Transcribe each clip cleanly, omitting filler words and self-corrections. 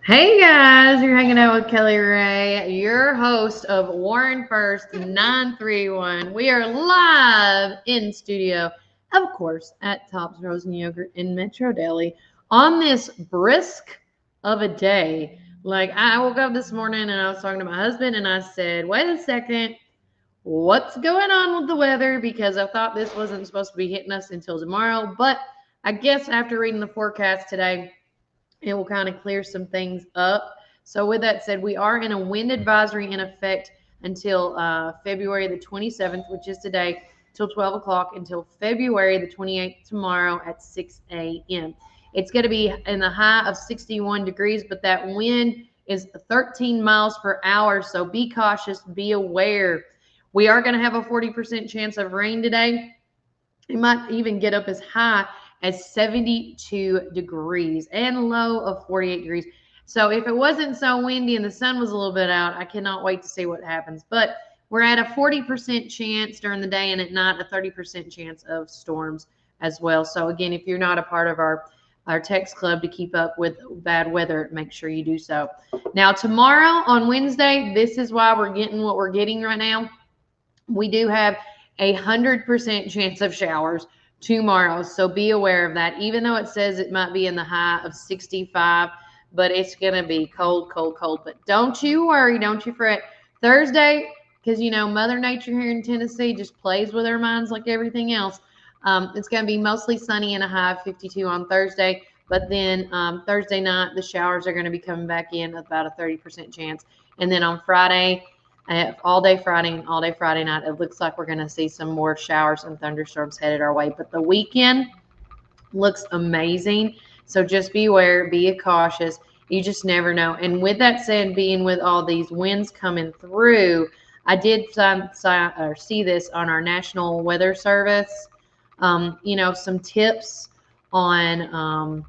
Hey guys, you're hanging out with Kelly Ray, your host of Warren First 931. We are live in studio, of course, at Tops Frozen Yogurt in Metro Deli on this brisk of a day. Like, I woke up this morning and I was talking to my husband and I said, wait a second, what's going on with the weather? Because I thought this wasn't supposed to be hitting us until tomorrow. But I guess after reading the forecast today, it will kind of clear some things up. So, with that said, we are in a wind advisory in effect until February the 27th, which is today, till 12 o'clock, until February the 28th, tomorrow at 6 a.m. It's going to be in the high of 61 degrees, but that wind is 13 miles per hour. So, be cautious, be aware. We are going to have a 40% chance of rain today. It might even get up as high as 72 degrees and low of 48 degrees. So if it wasn't so windy and the sun was a little bit out, I cannot wait to see what happens. But we're at a 40% chance during the day and at night a 30% chance of storms as well. So again, if you're not a part of our text club to keep up with bad weather, make sure you do so. Now tomorrow on Wednesday, this is why we're getting what we're getting right now. We do have 100% chance of showers tomorrow. So be aware of that. Even though it says it might be in the high of 65, but it's going to be cold, cold, cold. But don't you worry. Don't you fret. Thursday, because, Mother Nature here in Tennessee just plays with our minds like everything else. It's going to be mostly sunny and a high of 52 on Thursday. But then Thursday night, the showers are going to be coming back in at about a 30% chance. And then on Friday, all day Friday and all day Friday night, it looks like we're going to see some more showers and thunderstorms headed our way. But the weekend looks amazing. So just be aware, be cautious. You just never know. And with that said, being with all these winds coming through, I did see this on our National Weather Service. Some tips on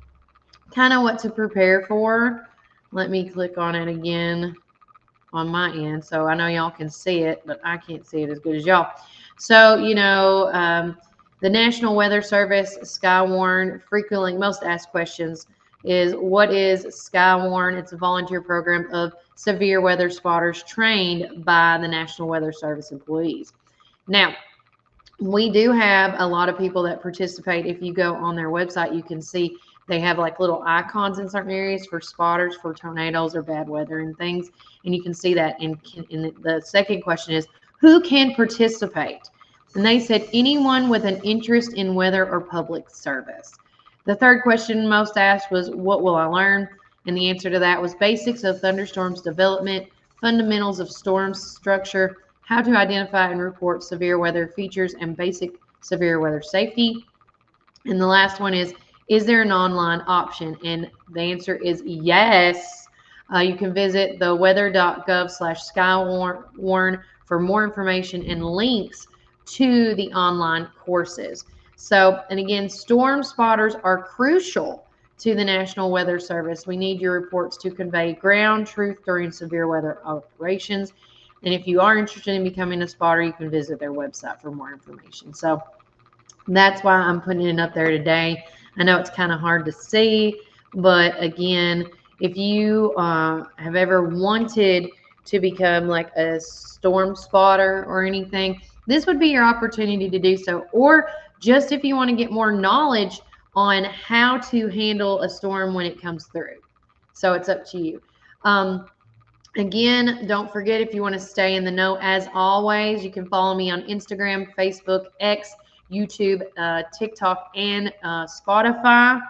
kind of what to prepare for. Let me click on it again on my end. So I know y'all can see it, but I can't see it as good as y'all. So, the National Weather Service, Skywarn, frequently most asked questions is, what is Skywarn? It's a volunteer program of severe weather spotters trained by the National Weather Service employees. Now, we do have a lot of people that participate. If you go on their website, you can see they have like little icons in certain areas for spotters for tornadoes or bad weather and things. And you can see that. And the second question is, who can participate? And they said anyone with an interest in weather or public service. The third question most asked was, what will I learn? And the answer to that was basics of thunderstorms development, fundamentals of storm structure, how to identify and report severe weather features, and basic severe weather safety. And the last one is there an online option? And the answer is yes. You can visit the weather.gov/Skywarn for more information and links to the online courses. So, and again, storm spotters are crucial to the National Weather Service. We need your reports to convey ground truth during severe weather operations. And if you are interested in becoming a spotter, you can visit their website for more information. So that's why I'm putting it up there today. I know it's kind of hard to see, but again, if you have ever wanted to become like a storm spotter or anything, this would be your opportunity to do so. Or just if you want to get more knowledge on how to handle a storm when it comes through. So it's up to you. Again, don't forget, if you want to stay in the know, as always, you can follow me on Instagram, Facebook, X, YouTube, TikTok, and Spotify.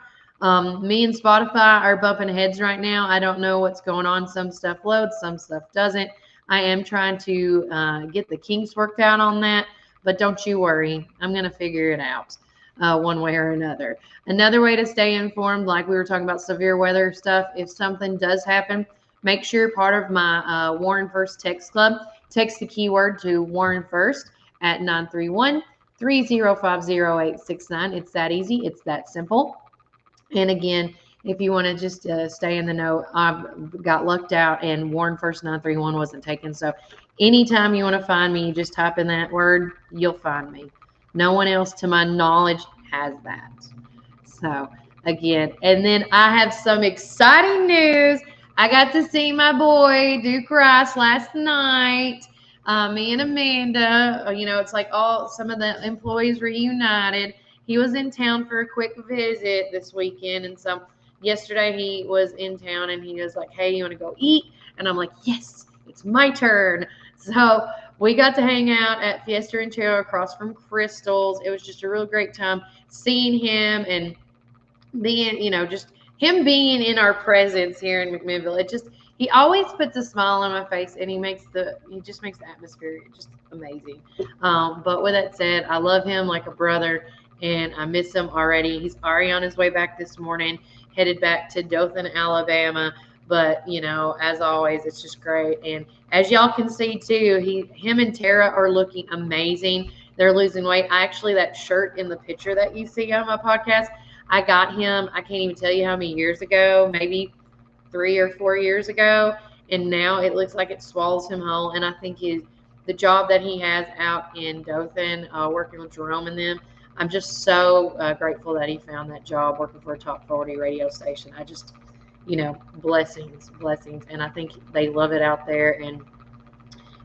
Me and Spotify are bumping heads right now. I don't know what's going on. Some stuff loads, some stuff doesn't. I am trying to get the kinks worked out on that, but don't you worry. I'm going to figure it out one way or another. Another way to stay informed, like we were talking about severe weather stuff, if something does happen, make sure you're part of my Warren First Text Club. Text the keyword to Warren First at 931-305-0869. It's that easy. It's that simple. And again, if you want to just stay in the know, I've got lucked out and Warren First 931 wasn't taken. So anytime you want to find me, you just type in that word, you'll find me. No one else, to my knowledge, has that. So again, and then I have some exciting news. I got to see my boy Duke Rice last night. Me and Amanda, it's like some of the employees reunited. He was in town for a quick visit this weekend, and so yesterday he was in town, and he was like, "Hey, you want to go eat?" And I'm like, "Yes, it's my turn." So we got to hang out at Fiesta Ranchero across from Crystal's. It was just a real great time seeing him and being, just him being in our presence here in McMinnville. He always puts a smile on my face, and he just makes the atmosphere just amazing. But with that said, I love him like a brother, and I miss him already. He's already on his way back this morning, headed back to Dothan, Alabama. But as always, it's just great. And as y'all can see too, him and Tara are looking amazing. They're losing weight. That shirt in the picture that you see on my podcast, I got him, I can't even tell you how many years ago, maybe 3 or 4 years ago, and now it looks like it swallows him whole. And I think the job that he has out in Dothan, working with Jerome and them, I'm just so grateful that he found that job working for a top 40 radio station. I just, blessings. And I think they love it out there. And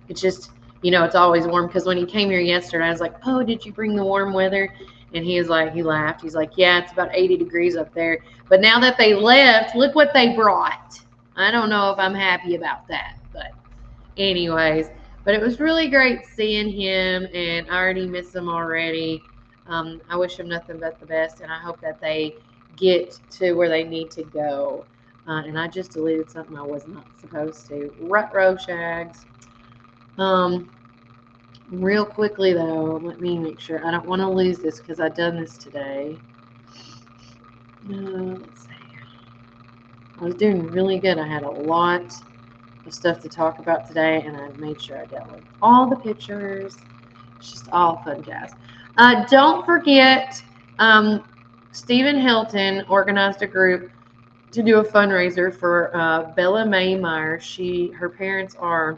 it's just, it's always warm, because when he came here yesterday, I was like, "Oh, did you bring the warm weather?" And he laughed. He's like, "Yeah, it's about 80 degrees up there. But now that they left, look what they brought." I don't know if I'm happy about that. But anyways, but it was really great seeing him, and I already miss him already. I wish him nothing but the best, and I hope that they get to where they need to go. And I just deleted something I was not supposed to. Rut-row Shags. Real quickly though, let me make sure. I don't want to lose this because I've done this today. Let's see. I was doing really good. I had a lot of stuff to talk about today, and I made sure I downloaded all the pictures. It's just all fun, guys. Don't forget, Stephen Hilton organized a group to do a fundraiser for Bella Mae Myers. Her parents are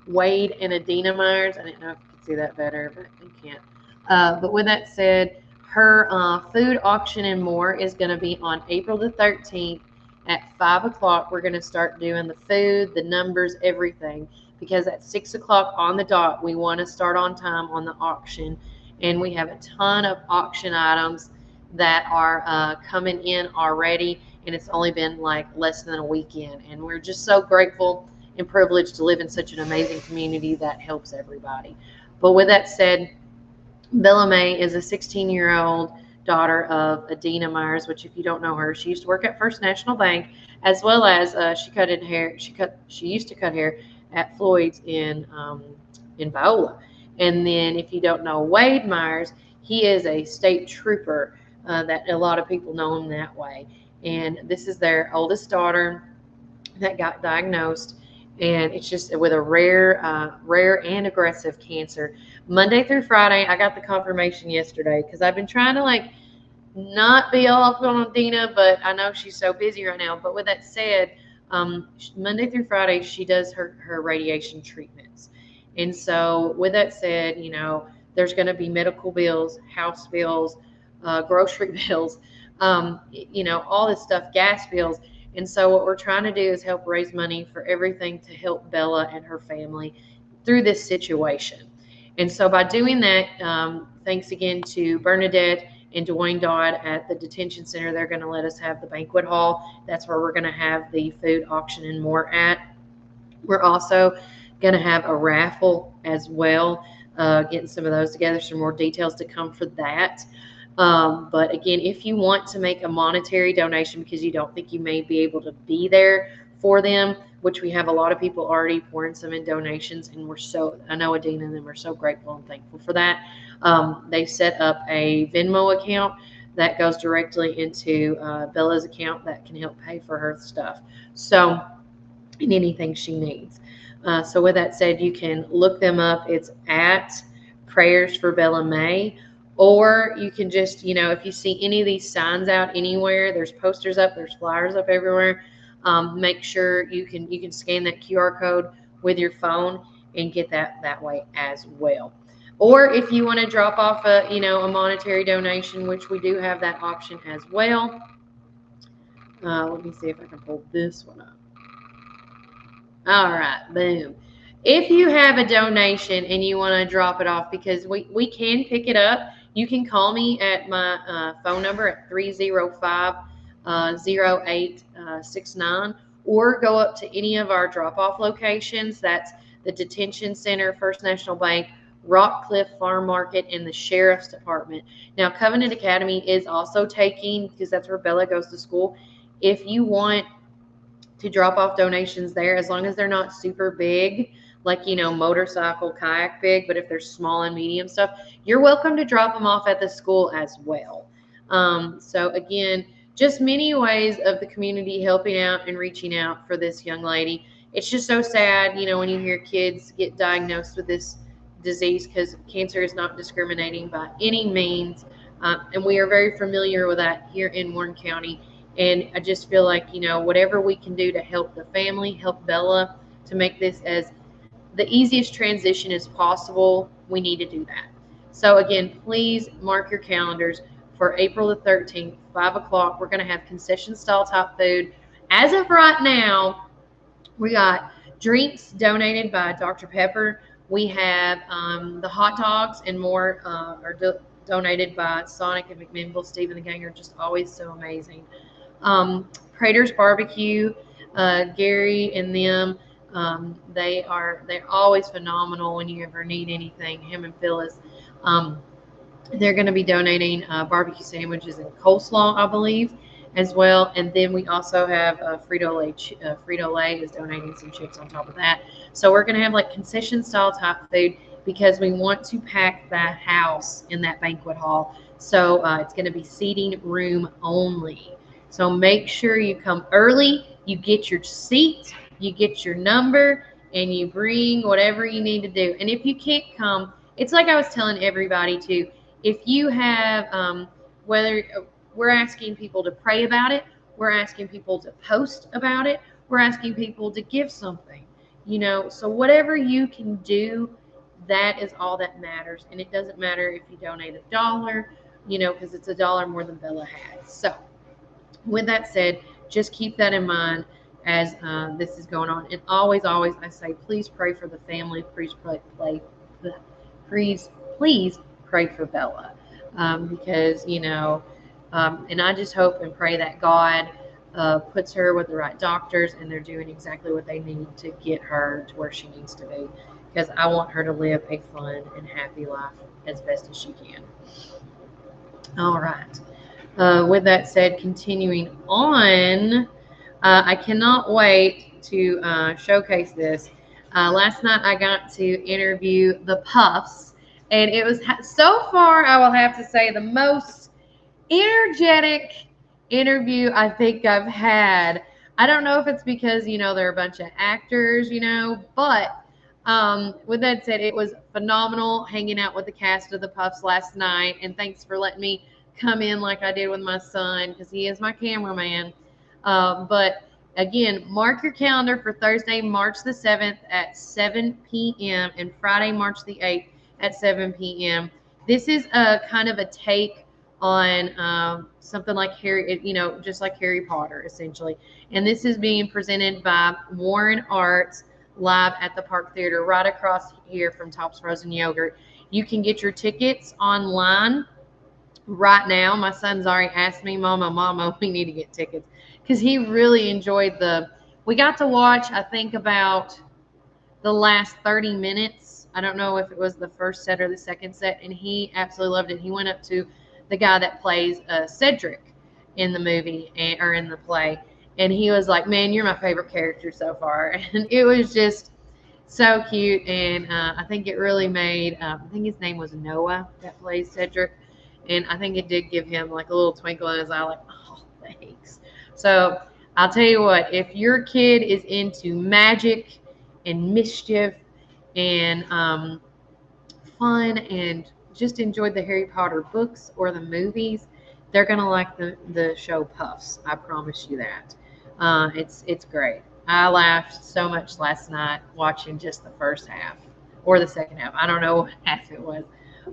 Wade and Adina Myers. I didn't know if you could see that better, but you can't. But with that said, her food auction and more is going to be on April the 13th at 5 o'clock. We're going to start doing the food, the numbers, everything, because at 6 o'clock on the dot, we want to start on time on the auction. And we have a ton of auction items that are coming in already, and it's only been like less than a weekend. And we're just so grateful and privileged to live in such an amazing community that helps everybody. But with that said, Bella Mae is a 16-year-old daughter of Adina Myers, which if you don't know her, she used to work at First National Bank, as well as she used to cut hair at Floyd's in Viola. And then if you don't know Wade Myers, he is a state trooper that a lot of people know him that way. And this is their oldest daughter that got diagnosed, and it's just with a rare and aggressive cancer. Monday through Friday, I got the confirmation yesterday because I've been trying to not be all up on Dina, but I know she's so busy right now. But with that said, Monday through Friday, she does her radiation treatments. And so with that said, there's going to be medical bills, house bills, grocery bills, all this stuff, gas bills. And so what we're trying to do is help raise money for everything to help Bella and her family through this situation. And so by doing that, thanks again to Bernadette and Dwayne Dodd at the detention center, they're going to let us have the banquet hall. That's where we're going to have the food auction and more at. We're also going to have a raffle as well, getting some of those together, some more details to come for that. But again, if you want to make a monetary donation because you don't think you may be able to be there for them, which we have a lot of people already pouring some in donations, and I know Adina and them are so grateful and thankful for that. They set up a Venmo account that goes directly into Bella's account that can help pay for her stuff. So, and anything she needs. So with that said, you can look them up. It's at Prayers for Bella Mae. Or you can just, if you see any of these signs out anywhere, there's posters up, there's flyers up everywhere. Make sure you can scan that QR code with your phone and get that way as well. Or if you want to drop off a monetary donation, which we do have that option as well, Let me see if I can pull this one up. All right, boom. If you have a donation and you want to drop it off, because we can pick it up, you can call me at my phone number at 305 0869, or go up to any of our drop off locations. That's the Detention Center, First National Bank, Rockcliffe Farm Market, and the Sheriff's Department. Now, Covenant Academy is also taking, because that's where Bella goes to school. If you want to drop off donations there, as long as they're not super big, like, motorcycle, kayak big, but if they're small and medium stuff, you're welcome to drop them off at the school as well. So again, just many ways of the community helping out and reaching out for this young lady. It's just so sad, when you hear kids get diagnosed with this disease, because cancer is not discriminating by any means. And we are very familiar with that here in Warren County. And I just feel like, whatever we can do to help the family, help Bella, to make this as the easiest transition as possible, we need to do that. So again, please mark your calendars for April the 13th, 5 o'clock. We're going to have concession style type food. As of right now, we got drinks donated by Dr. Pepper. We have the hot dogs and more are donated by Sonic and McMinnville. Steve and the gang are just always so amazing. Prater's Barbecue, Gary and them, they're always phenomenal when you ever need anything. Him and Phyllis, they're going to be donating barbecue sandwiches and coleslaw, I believe, as well. And then we also have Frito-Lay. Frito-Lay is donating some chips on top of that. So we're going to have like concession style type food, because we want to pack that house in that banquet hall. So it's going to be seating room only. So make sure you come early, you get your seat, you get your number, and you bring whatever you need to do. And if you can't come, it's like I was telling everybody too. If you have, whether we're asking people to pray about it, we're asking people to post about it, we're asking people to give something, so whatever you can do, that is all that matters. And it doesn't matter if you donate $1, because it's $1 more than Bella has. So with that said, just keep that in mind as this is going on. And always, I say, please pray for the family. Please pray for Bella, because and I just hope and pray that God puts her with the right doctors, and they're doing exactly what they need to get her to where she needs to be. Because I want her to live a fun and happy life as best as she can. All right. With that said, continuing on, I cannot wait to showcase this. Last night I got to interview the Puffs, and it was so far, I will have to say, the most energetic interview I think I've had. I don't know if it's because, they're a bunch of actors, but with that said, it was phenomenal hanging out with the cast of the Puffs last night, and thanks for letting me come in like I did with my son, because he is my cameraman. But again, mark your calendar for Thursday, March the 7th at 7 p.m. and Friday, March the 8th at 7 p.m. This is a kind of a take on something like Harry, just like Harry Potter, essentially. And this is being presented by Warren Arts, live at the Park Theater, right across here from Tops Frozen Yogurt. You can get your tickets online right now. My son's already asked me, Mama, we need to get tickets, because he really enjoyed we got to watch, I think, about the last 30 minutes. I don't know if it was the first set or the second set, and he absolutely loved it. He went up to the guy that plays Cedric in the movie, or in the play, and he was like, man, you're my favorite character so far. And it was just so cute. And I think it really made, I think his name was Noah that plays Cedric. And I think it did give him like a little twinkle in his eye, like, oh, thanks. So I'll tell you what, if your kid is into magic and mischief and fun and just enjoyed the Harry Potter books or the movies, they're going to like the show Puffs. I promise you that. It's great. I laughed so much last night watching just the first half or the second half. I don't know what half it was,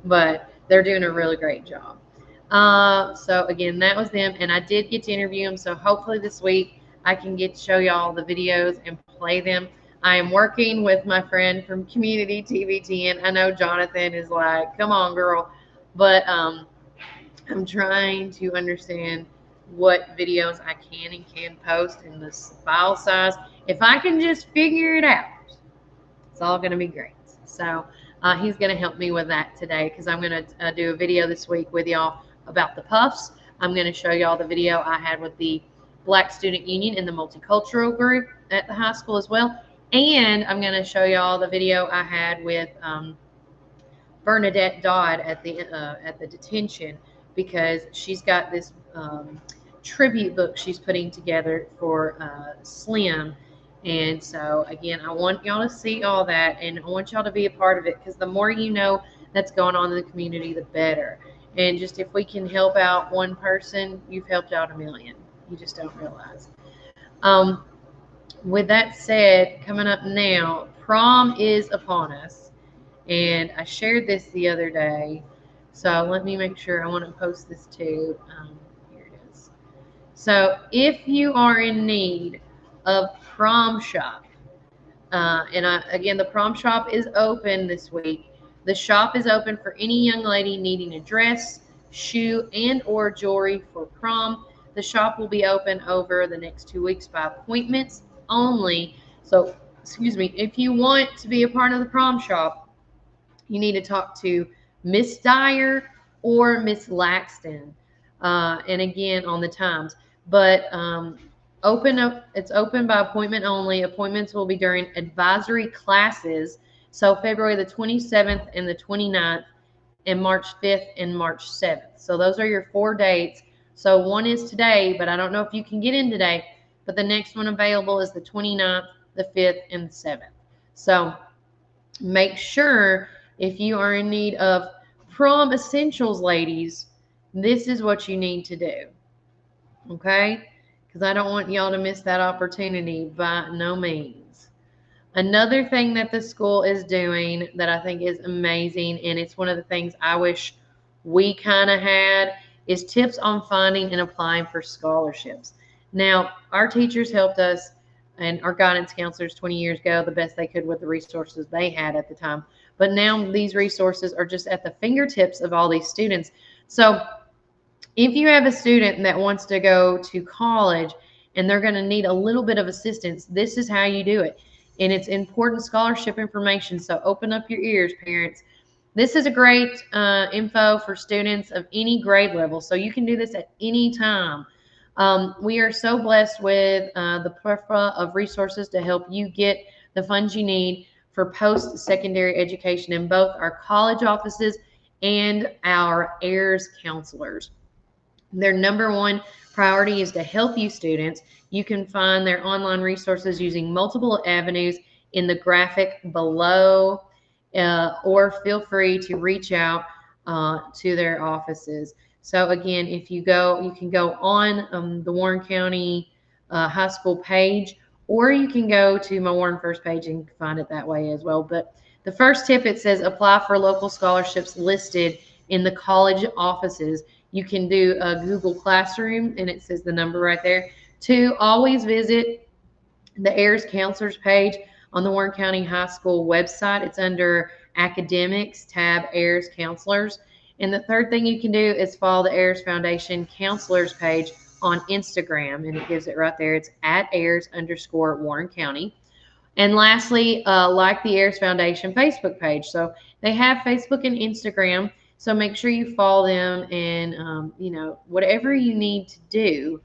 but they're doing a really great job. So again, that was them, and I did get to interview them. So hopefully this week I can get to show y'all the videos and play them. I am working with my friend from Community TV10. I know Jonathan is like, "Come on, girl," but I'm trying to understand what videos I can and can post in this file size. If I can just figure it out, it's all going to be great. So he's going to help me with that today because I'm going to do a video this week with y'all about the puffs. I'm going to show y'all the video I had with the Black Student Union and the multicultural group at the high school as well. And I'm going to show y'all the video I had with Bernadette Dodd at the detention because she's got this tribute book she's putting together for Slim. And so, again, I want y'all to see all that, and I want y'all to be a part of it because the more you know that's going on in the community, the better. And just if we can help out one person, you've helped out a million. You just don't realize. With that said, coming up now, prom is upon us. And I shared this the other day. So let me make sure I want to post this too. Here it is. So if you are in need of prom shop, again, the prom shop is open this week. The shop is open for any young lady needing a dress, shoe, and or jewelry for prom. The shop will be open over the next 2 weeks by appointments only. So, excuse me, if you want to be a part of the prom shop, you need to talk to Miss Dyer or Miss Laxton. And again, on the times. But it's open by appointment only. Appointments will be during advisory classes. So February the 27th and the 29th and March 5th and March 7th. So those are your 4 dates. So one is today, but I don't know if you can get in today. But the next one available is the 29th, the 5th, and the 7th. So make sure if you are in need of prom essentials, ladies, this is what you need to do. Okay? Because I don't want y'all to miss that opportunity by no means. Another thing that the school is doing that I think is amazing, and it's one of the things I wish we kind of had, is tips on finding and applying for scholarships. Now, our teachers helped us and our guidance counselors 20 years ago the best they could with the resources they had at the time. But now these resources are just at the fingertips of all these students. So if you have a student that wants to go to college and they're going to need a little bit of assistance, this is how you do it. And it's important scholarship information. So open up your ears, parents. This is a great info for students of any grade level. So you can do this at any time. We are so blessed with the plethora of resources to help you get the funds you need for post-secondary education in both our college offices and our AIRS counselors. Their number one priority is to help you students. You can find their online resources using multiple avenues in the graphic below, or feel free to reach out to their offices. So again, if you go, you can go on the Warren County High School page, or you can go to my Warren First page and find it that way as well. But the first tip, it says apply for local scholarships listed in the college offices. You can do a Google Classroom, and it says the number right there. 2, always visit the AIRS Counselors page on the Warren County High School website. It's under Academics, tab AIRS Counselors. And the third thing you can do is follow the AIRS Foundation Counselors page on Instagram, and it gives it right there. It's at AIRS_Warren County. And lastly, like the AIRS Foundation Facebook page. So they have Facebook and Instagram. So make sure you follow them, and whatever you need to do,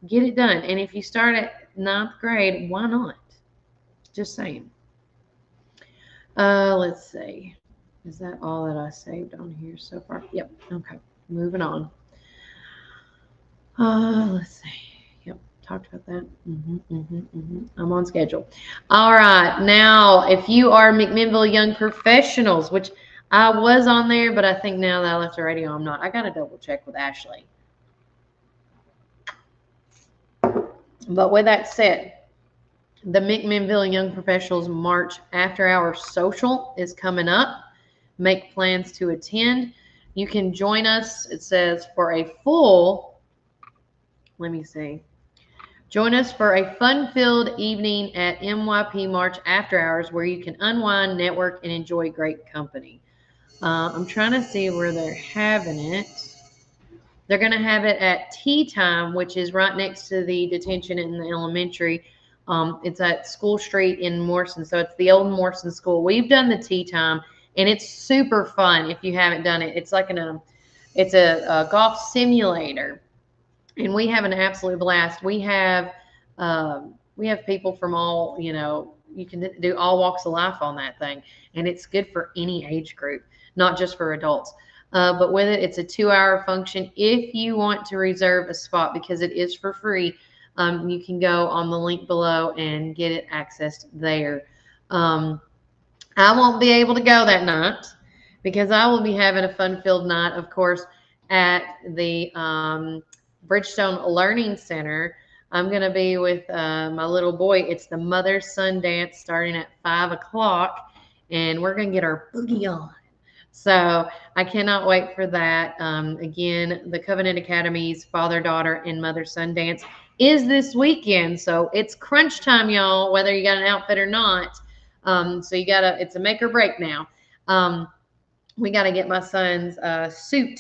get it done. And if you start at 9th grade, why not? Just saying. Let's see. Is that all that I saved on here so far? Yep. Okay. Moving on. Let's see. Yep. Talked about that. I'm on schedule. All right. Now, if you are McMinnville Young Professionals, which I was on there, but I think now that I left the radio, I'm not. I got to double check with Ashley. But with that said, the McMinnville Young Professionals March After Hours Social is coming up. Make plans to attend. You can join us, it says, for a full, let me see. Join us for a fun-filled evening at MYP March After Hours where you can unwind, network, and enjoy great company. I'm trying to see where they're having it. They're going to have it at Tea Time, which is right next to the detention in the elementary. It's at School Street in Morrison, so it's the old Morrison School. We've done the Tea Time, and it's super fun if you haven't done it. It's like it's a golf simulator, and we have an absolute blast. We have people from all, you can do all walks of life on that thing, and it's good for any age group, not just for adults. But with it, it's a 2-hour function. If you want to reserve a spot, because it is for free, you can go on the link below and get it accessed there. I won't be able to go that night because I will be having a fun-filled night, of course, at the Bridgestone Learning Center. I'm going to be with my little boy. It's the mother-son dance starting at 5 o'clock, and we're going to get our boogie on. So I cannot wait for that. Again, the Covenant Academy's father-daughter and mother-son dance is this weekend. So it's crunch time, y'all, whether you got an outfit or not. So it's a make or break now. We got to get my son's suit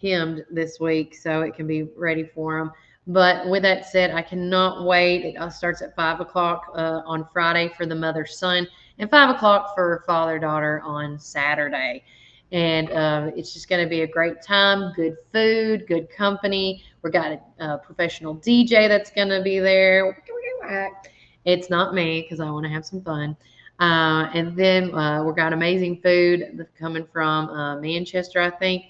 hemmed this week so it can be ready for him. But with that said, I cannot wait. It starts at 5 o'clock on Friday for the mother-son and 5 o'clock for father-daughter on Saturday. And it's just going to be a great time, good food, good company. We got a professional DJ that's going to be there. It's not me because I want to have some fun. And then we got amazing food coming from Manchester, I think.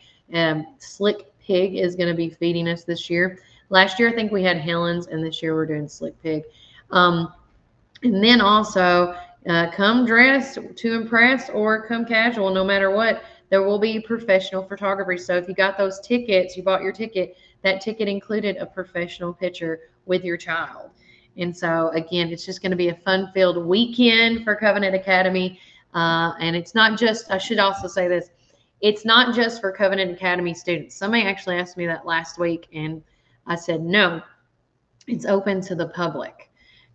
Slick Pig is going to be feeding us this year. Last year, I think we had Helen's, and this year we're doing Slick Pig. And then also, come dressed to impress or come casual, no matter what. There will be professional photography. So if you got those tickets, you bought your ticket, that ticket included a professional picture with your child. And so, again, it's just going to be a fun-filled weekend for Covenant Academy. And it's not just, I should also say this, it's not just for Covenant Academy students. Somebody actually asked me that last week, and I said, no, it's open to the public.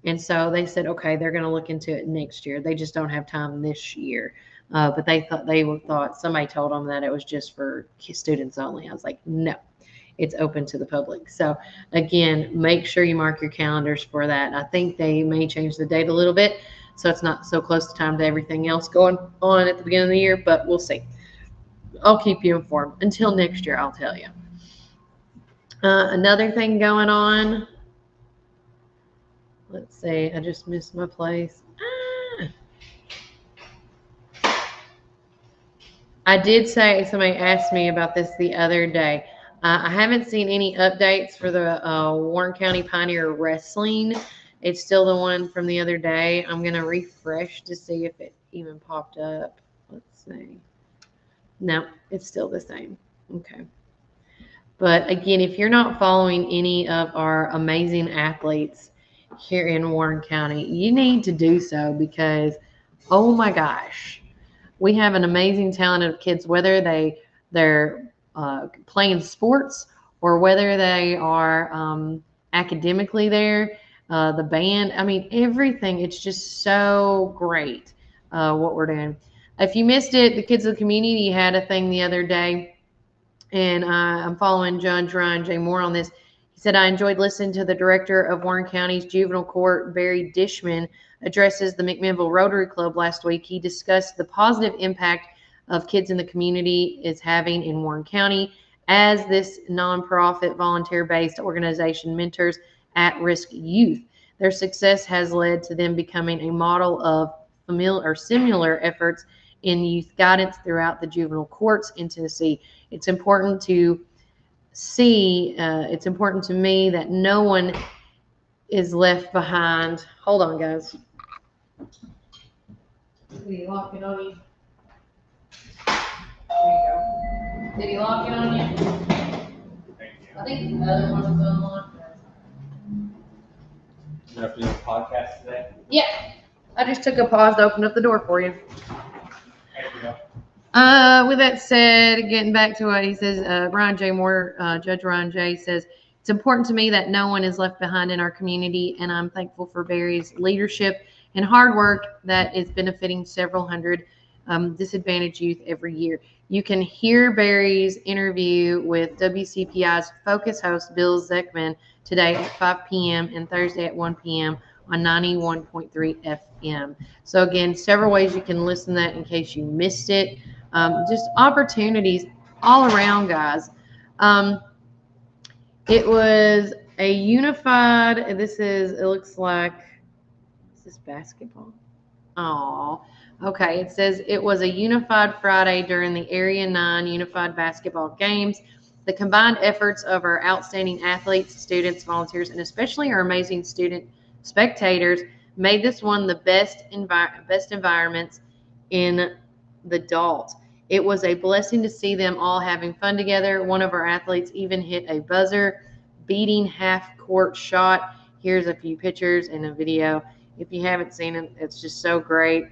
And so they said, okay, they're going to look into it next year. They just don't have time this year. But they thought somebody told them that it was just for students only. I was like, no, it's open to the public. So again, make sure you mark your calendars for that. I think they may change the date a little bit, so it's not so close to time to everything else going on at the beginning of the year, but we'll see. I'll keep you informed. Until next year, I'll tell you. Another thing going on. Let's see. I just missed my place. I did say, somebody asked me about this the other day. I haven't seen any updates for the Warren County Pioneer Wrestling. It's still the one from the other day. I'm going to refresh to see if it even popped up. Let's see. No, it's still the same. Okay. But again, if you're not following any of our amazing athletes here in Warren County, you need to do so because, oh my gosh, we have an amazing talented kids, whether they're playing sports or whether they are academically there, the band, I mean, everything. It's just so great what we're doing. If you missed it, the Kids of the Community had a thing the other day, and I'm following John Ryan J. Moore on this. He said, I enjoyed listening to the director of Warren County's Juvenile Court, Barry Dishman, addresses the McMinnville Rotary Club last week. He discussed the positive impact of Kids in the Community is having in Warren County as this nonprofit volunteer-based organization mentors at-risk youth. Their success has led to them becoming a model of similar efforts in youth guidance throughout the juvenile courts in Tennessee. It's important to me that no one is left behind. Hold on, guys. Did he lock it on you? There you go. Did he lock it on you? Thank you. I think the other one was unlocked. You have to do a podcast today? Yeah. I just took a pause to open up the door for you. Thank you. With that said, getting back to what he says, Ryan J. Moore, Judge Ryan J. says, it's important to me that no one is left behind in our community, and I'm thankful for Barry's leadership and hard work that is benefiting several hundred disadvantaged youth every year. You can hear Barry's interview with WCPI's Focus host Bill Zeckman today at 5 p.m. and Thursday at 1 p.m. on 91.3 FM. So again, several ways you can listen to that in case you missed it. Just opportunities all around, guys. It was a unified, it looks like, is this basketball? Oh, okay. It says it was a unified Friday during the Area 9 Unified Basketball Games. The combined efforts of our outstanding athletes, students, volunteers, and especially our amazing student spectators made this one the best environments in the DALT. It was a blessing to see them all having fun together. One of our athletes even hit a buzzer beating half-court shot. Here's a few pictures and a video. If you haven't seen it, it's just so great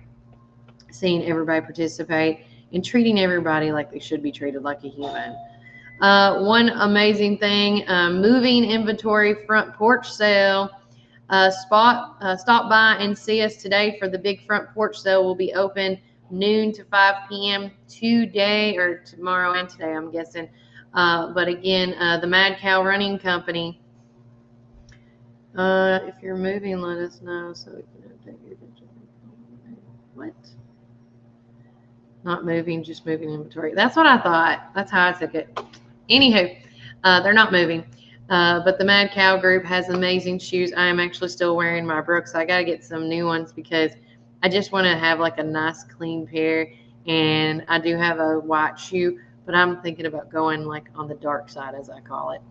seeing everybody participate and treating everybody like they should be treated, like a human. One amazing thing, moving inventory front porch sale. Stop by and see us today for the big front porch sale. Will be open noon to 5 p.m. today, or tomorrow and today, I'm guessing. But again, the Mad Cow Running Company. If you're moving, let us know so we can update your attention. What? Not moving, just moving inventory. That's what I thought. That's how I took it. Anywho, they're not moving. But the Mad Cow Group has amazing shoes. I am actually still wearing my Brooks. I got to get some new ones because I just want to have like a nice clean pair. And I do have a white shoe, but I'm thinking about going like on the dark side, as I call it.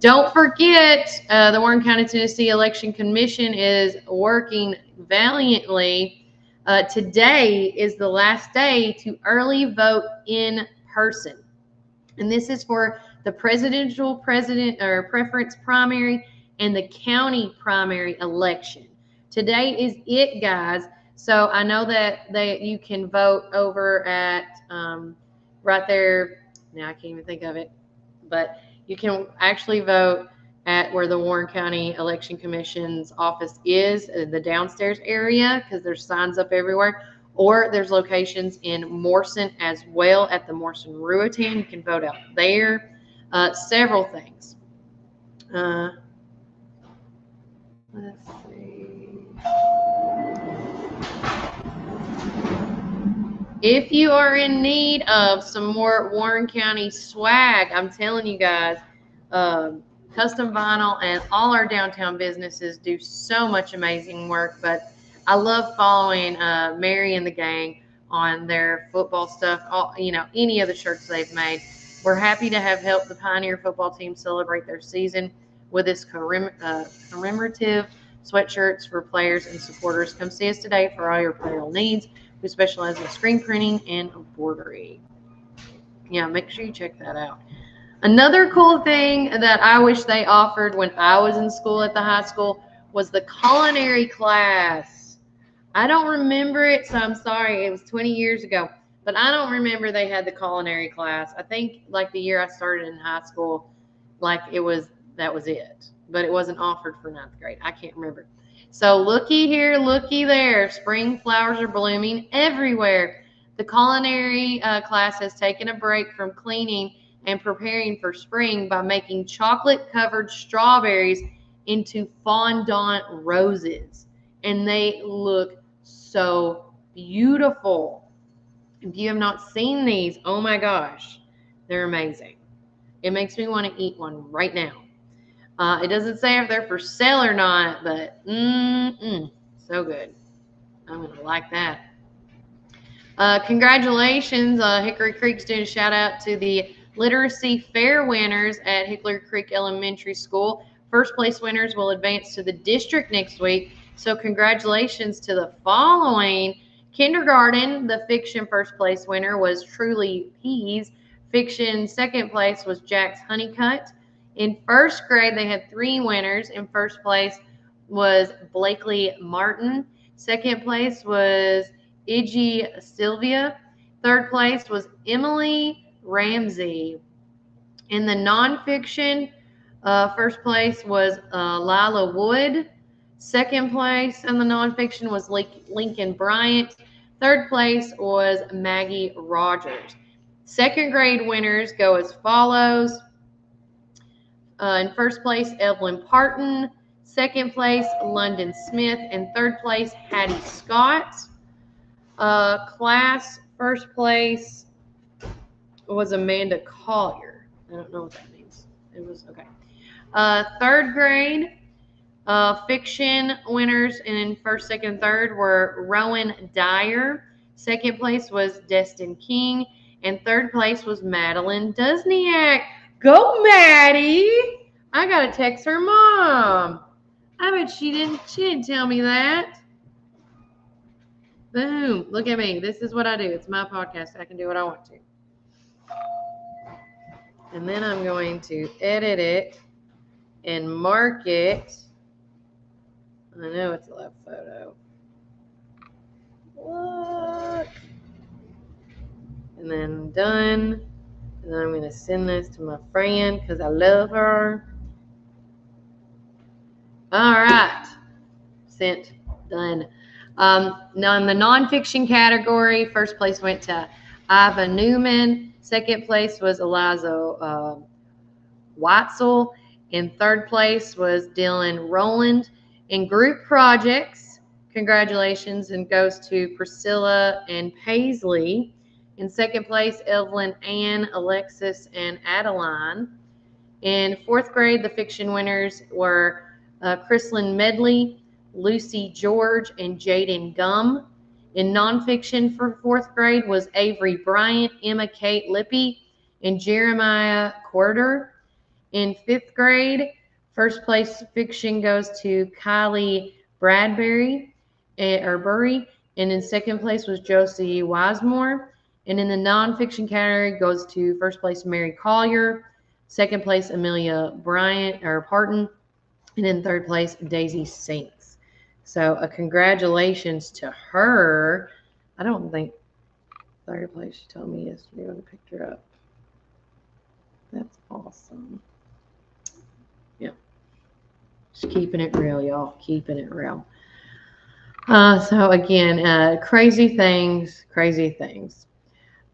Don't forget, the Warren County, Tennessee Election Commission is working valiantly. Today is the last day to early vote in person. And this is for the presidential preference primary and the county primary election. Today is it, guys. So I know that you can vote over at right there. Now I can't even think of it, but you can actually vote at where the Warren County Election Commission's office is, the downstairs area, because there's signs up everywhere. Or there's locations in Morrison as well at the Morrison Ruatan. You can vote out there. Several things. Let's see. If you are in need of some more Warren County swag, I'm telling you guys, Custom Vinyl and all our downtown businesses do so much amazing work. But I love following Mary and the gang on their football stuff, any of the shirts they've made. We're happy to have helped the Pioneer football team celebrate their season with this commemorative sweatshirts for players and supporters. Come see us today for all your apparel needs. We specialize in screen printing and embroidery. Yeah, make sure you check that out. Another cool thing that I wish they offered when I was in school at the high school was the culinary class. I don't remember it, so I'm sorry. It was 20 years ago. But I don't remember they had the culinary class. I think like the year I started in high school, that was it. But it wasn't offered for 9th grade. I can't remember. So looky here, looky there. Spring flowers are blooming everywhere. The culinary class has taken a break from cleaning and preparing for spring by making chocolate-covered strawberries into fondant roses. And they look so beautiful. If you have not seen these, oh my gosh, they're amazing. It makes me want to eat one right now. It doesn't say if they're for sale or not, but so good. I'm going to like that. Congratulations, Hickory Creek's doing a shout out to the Literacy Fair winners at Hickory Creek Elementary School. First place winners will advance to the district next week. So congratulations to the following. Kindergarten, the fiction first place winner was Truly Peas. Fiction second place was Jack's Honeycut. In first grade, they had 3 winners. In first place was Blakely Martin. Second place was Iggy Sylvia. Third place was Emily Ramsey. In the nonfiction, first place was Lila Wood. Second place in the nonfiction was Lincoln Bryant. Third place was Maggie Rogers. Second grade winners go as follows. In first place, Evelyn Parton. Second place, London Smith. And third place, Hattie Scott. Class first place was Amanda Collier. I don't know what that means. It was okay. Third grade fiction winners in first, second, third were Rowan Dyer. Second place was Destin King. And third place was Madeline Dusniak. Go, Maddie! I gotta text her mom. I bet she didn't tell me that. Boom. Look at me. This is what I do. It's my podcast. I can do what I want to. And then I'm going to edit it and mark it. I know it's a left photo. Look. And then done. And then I'm going to send this to my friend because I love her. All right. Sent. Done. Now in the nonfiction category, first place went to Iva Newman. Second place was Eliza Watzel. In third place was Dylan Rowland. In group projects, congratulations, and goes to Priscilla and Paisley. In second place, Evelyn Ann, Alexis, and Adeline. In fourth grade, the fiction winners were Chrislyn Medley, Lucy George, and Jaden Gum. In nonfiction for fourth grade was Avery Bryant, Emma Kate Lippy, and Jeremiah Corder. In fifth grade, first place fiction goes to Kylie Bradbury, and in second place was Josie Wisemore. And in the nonfiction category goes to first place Mary Collier, second place Amelia Parton, and in third place Daisy Saints. So a congratulations to her. I don't think third place, she told me yesterday when I picked her up. That's awesome. Yeah. Just keeping it real, y'all. Keeping it real. So again, crazy things.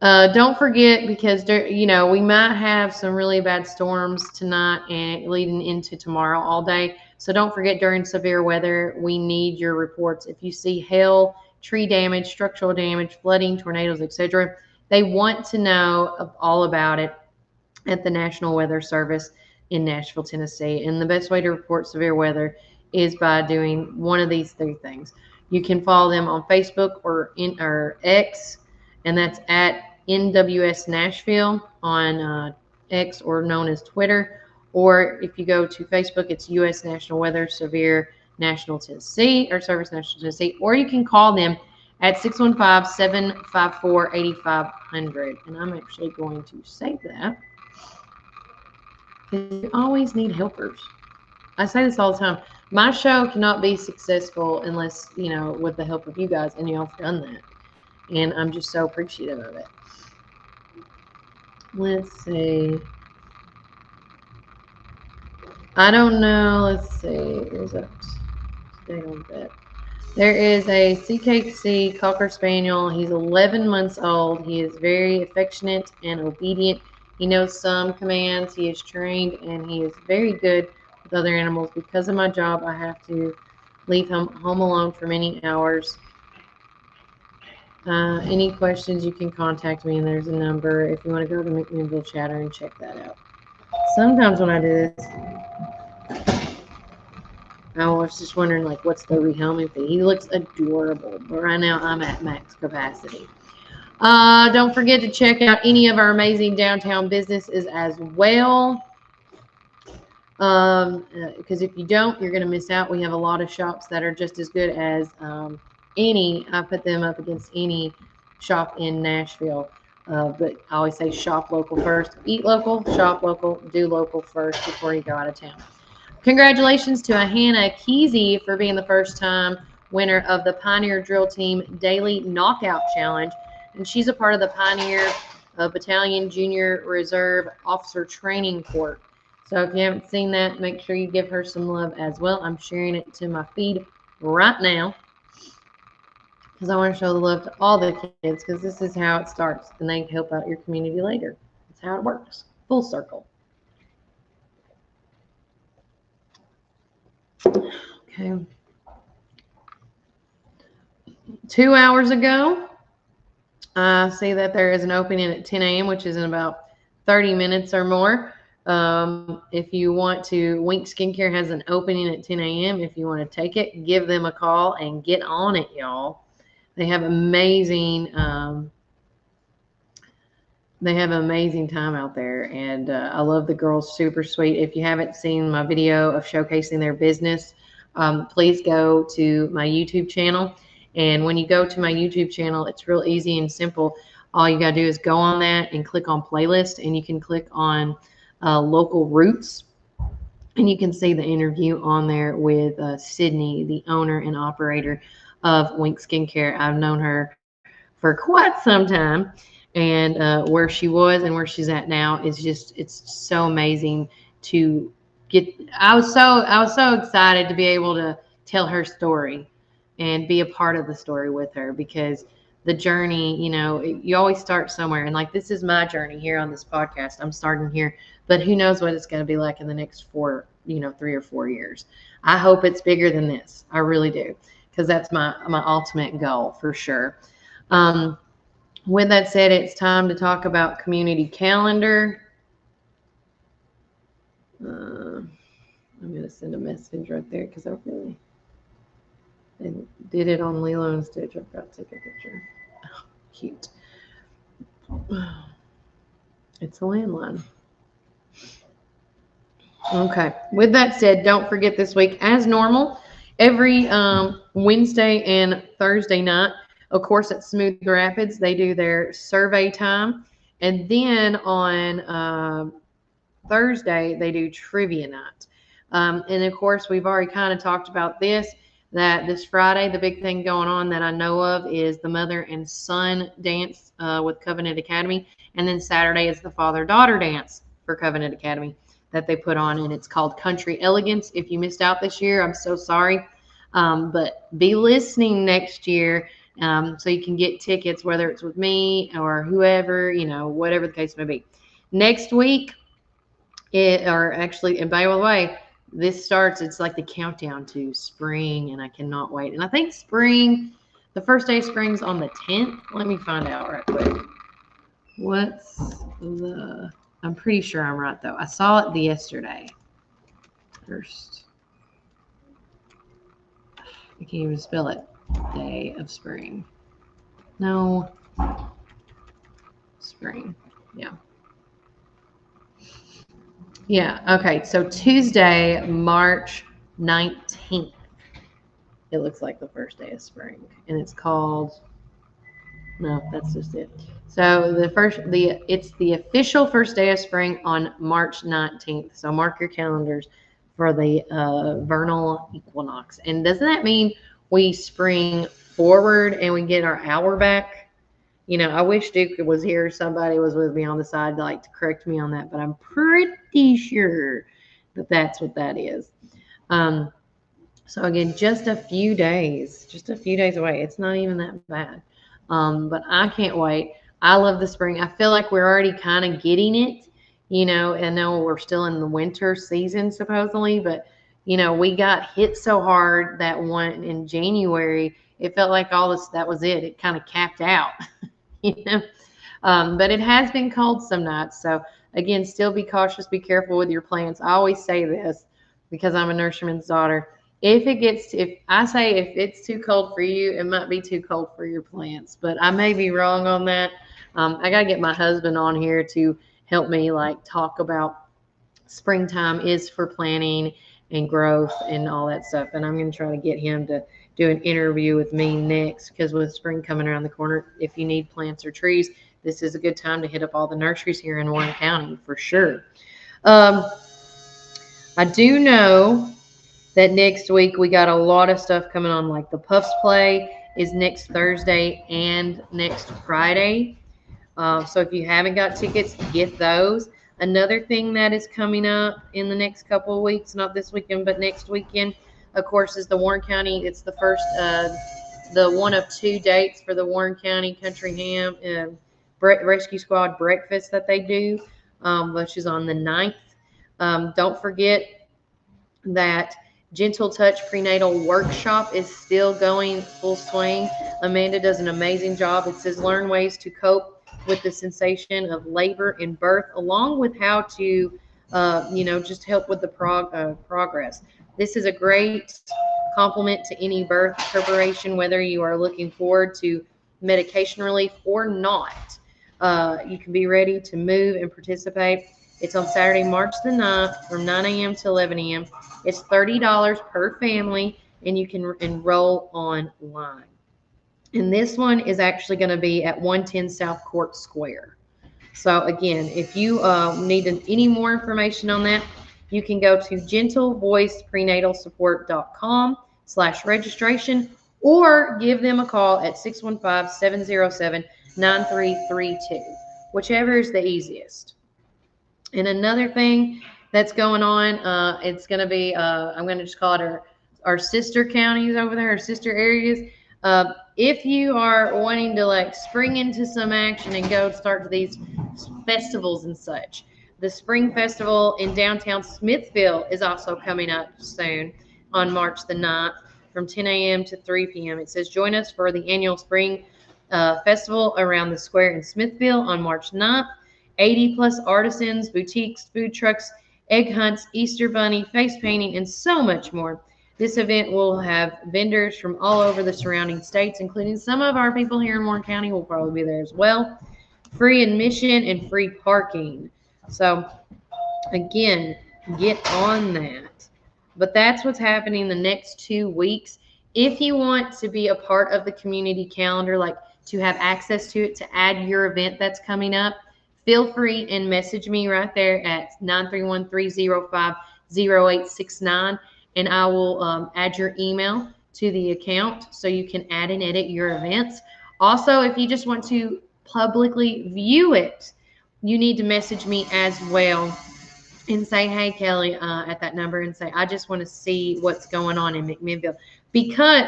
Don't forget, because we might have some really bad storms tonight and leading into tomorrow all day. So don't forget, during severe weather, we need your reports. If you see hail, tree damage, structural damage, flooding, tornadoes, etc., they want to know all about it at the National Weather Service in Nashville, Tennessee. And the best way to report severe weather is by doing one of these three things. You can follow them on Facebook or X, and that's at NWS Nashville on X, or known as Twitter. Or if you go to Facebook, it's U.S. National Weather Severe National Tennessee, or Service National Tennessee. Or you can call them at 615-754-8500. And I'm actually going to save that, because you always need helpers. I say this all the time. My show cannot be successful unless, with the help of you guys, and y'all have done that. And I'm just so appreciative of it. Let's see. I don't know. Let's see. There's a stay on that. There is a CKC Cocker Spaniel. He's 11 months old. He is very affectionate and obedient. He knows some commands. He is trained, and he is very good with other animals. Because of my job, I have to leave him home alone for many hours. Any questions, you can contact me, and there's a number if you want to go to McMinnville Chatter and check that out. Sometimes when I do this, I was just wondering, what's the rehoming fee? He looks adorable, but right now I'm at max capacity. Don't forget to check out any of our amazing downtown businesses as well. Because if you don't, you're going to miss out. We have a lot of shops that are just as good as I put them up against any shop in Nashville. But I always say shop local first. Eat local, shop local, do local first before you go out of town. Congratulations to Hannah Kesey for being the first time winner of the Pioneer Drill Team Daily Knockout Challenge. and she's a part of the Pioneer Battalion Junior Reserve Officer Training Corps. So if you haven't seen that, make sure you give her some love as well. I'm sharing it to my feed right now because I want to show the love to all the kids, because this is how it starts, and they help out your community later. That's how it works. Full circle. Okay. 2 hours ago, I see that there is an opening at 10 a.m., which is in about 30 minutes or more. If you want to, Wink Skincare has an opening at 10 a.m. If you want to take it, give them a call and get on it, y'all. They have amazing time out there, and I love the girls. Super sweet. If you haven't seen my video of showcasing their business, please go to my YouTube channel. And when you go to my YouTube channel, it's real easy and simple. All you got to do is go on that and click on playlist, and you can click on local roots, and you can see the interview on there with Sydney, the owner and operator of Wink Skincare. I've known her for quite some time, and where she was and where she's at now is just, it's so amazing to get. I was so excited to be able to tell her story and be a part of the story with her, because the journey, you always start somewhere. And like, this is my journey here on this podcast. I'm starting here, but who knows what it's going to be like in the next 3 or 4 years. I hope it's bigger than this. I really do, because that's my ultimate goal for sure. With that said, it's time to talk about community calendar. I'm going to send a message right there, because I really did it on Lilo and Stitch. I've got to take a picture. Oh, cute. It's a landline. Okay. With that said, don't forget this week, as normal, every Wednesday and Thursday night, of course, at Smooth Rapids, they do their survey time. And then on Thursday, they do trivia night. And of course, we've already kind of talked about this, that this Friday, the big thing going on that I know of is the mother and son dance with Covenant Academy. And then Saturday is the father-daughter dance for Covenant Academy that they put on, and it's called Country Elegance. If you missed out this year, I'm so sorry. But be listening next year so you can get tickets, whether it's with me or whoever, whatever the case may be. Next week, and by the way, this starts, it's like the countdown to spring, and I cannot wait. And I think the first day of spring's on the 10th. Let me find out right quick. I'm pretty sure I'm right, though. I saw it yesterday. First. I can't even spell it. Day of spring. No. Spring. Yeah. Yeah. Okay. So Tuesday, March 19th. It looks like the first day of spring. And it's called... No, that's just it. So it's the official first day of spring on March 19th. So mark your calendars for the vernal equinox. And doesn't that mean we spring forward and we get our hour back? I wish Duke was here. Somebody was with me on the side to correct me on that, but I'm pretty sure that that's what that is. So again, just a few days away. It's not even that bad. But I can't wait. I love the spring. I feel like we're already kind of getting it, I know we're still in the winter season supposedly, but we got hit so hard that one in January, it felt like that was it. It kind of capped out, but it has been cold some nights. So again, still be cautious, be careful with your plants. I always say this because I'm a nurseryman's daughter. If it's too cold for you, it might be too cold for your plants, but I may be wrong on that. I got to get my husband on here to help me talk about springtime is for planting and growth and all that stuff. And I'm going to try to get him to do an interview with me next, because with spring coming around the corner, if you need plants or trees, this is a good time to hit up all the nurseries here in Warren County for sure. I do know that next week we got a lot of stuff coming on, like the Puffs Play. is next Thursday and next Friday. So if you haven't got tickets, get those. Another thing that is coming up in the next couple of weeks, not this weekend, but next weekend, of course, is the Warren County. It's the first, the one of two dates for the Warren County Country Ham Rescue Squad breakfast that they do, which is on the 9th. Don't forget that Gentle Touch Prenatal Workshop is still going full swing. Amanda does an amazing job. It says learn ways to cope with the sensation of labor and birth, along with how to, just help with the progress. This is a great complement to any birth preparation, whether you are looking forward to medication relief or not. You can be ready to move and participate. It's on Saturday, March the 9th from 9 a.m. to 11 a.m. It's $30 per family, and you can enroll online. And this one is actually going to be at 110 South Court Square. So again, if you need any more information on that, you can go to gentlevoiceprenatalsupport.com/registration or give them a call at 615-707-9332, whichever is the easiest. And another thing that's going on, it's going to be, I'm going to just call it our sister counties over there, our sister areas. If you are wanting to like spring into some action and go start to these festivals and such, the Spring Festival in downtown Smithville is also coming up soon on March the 9th from 10 a.m. to 3 p.m. It says join us for the annual Spring Festival around the square in Smithville on March 9th. 80 plus artisans, boutiques, food trucks, egg hunts, Easter bunny, face painting, and so much more. This event will have vendors from all over the surrounding states, including some of our people here in Warren County will probably be there as well. Free admission and free parking. So again, get on that. But that's what's happening the next 2 weeks. If you want to be a part of the community calendar, like to have access to it, to add your event that's coming up, feel free and message me right there at 931-305-0869, and I will add your email to the account so you can add and edit your events. Also, if you just want to publicly view it, you need to message me as well and say, hey, Kelly, at that number, and say, I just want to see what's going on in McMinnville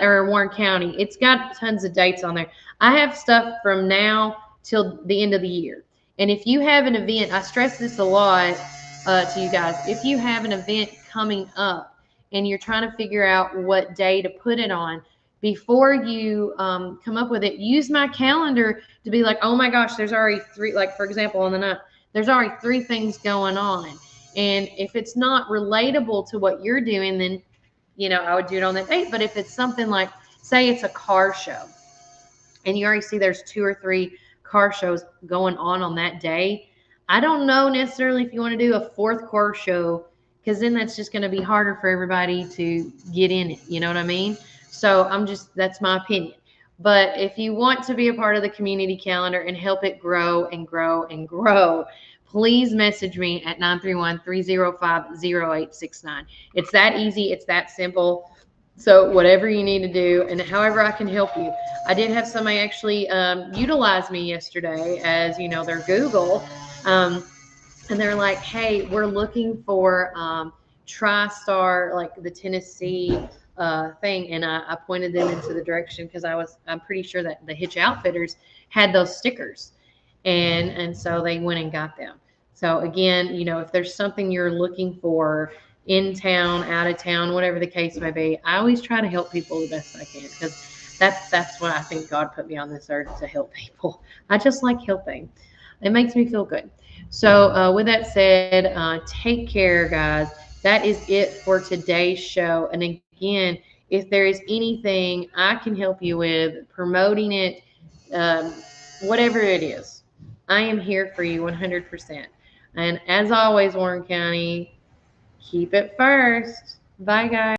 or Warren County. It's got tons of dates on there. I have stuff from now till the end of the year. And if you have an event, I stress this a lot to you guys. If you have an event coming up and you're trying to figure out what day to put it on, before you come up with it, use my calendar to be like, oh my gosh, there's already 3, like for example, on the 9th, there's already 3 things going on. And if it's not relatable to what you're doing, then, I would do it on that date. But if it's something like, say it's a car show and you already see there's 2 or 3 car shows going on that day, I don't know necessarily if you want to do a 4th car show, because then that's just going to be harder for everybody to get in it. You know what I mean? So that's my opinion. But if you want to be a part of the community calendar and help it grow and grow and grow, please message me at 931-305-0869. It's that easy. It's that simple. So whatever you need to do and however I can help you. I did have somebody actually utilize me yesterday as, their Google. And they're like, hey, we're looking for TriStar, like the Tennessee thing. And I pointed them into the direction because I'm pretty sure that the Hitch Outfitters had those stickers. And so they went and got them. So again, if there's something you're looking for in town, out of town, whatever the case may be, I always try to help people the best I can, because that's what I think God put me on this earth, to help people. I just like helping. It makes me feel good. So with that said, take care, guys. That is it for today's show. And again, if there is anything I can help you with, promoting it, whatever it is, I am here for you 100%. And as always, Warren County, keep it first. Bye, guys.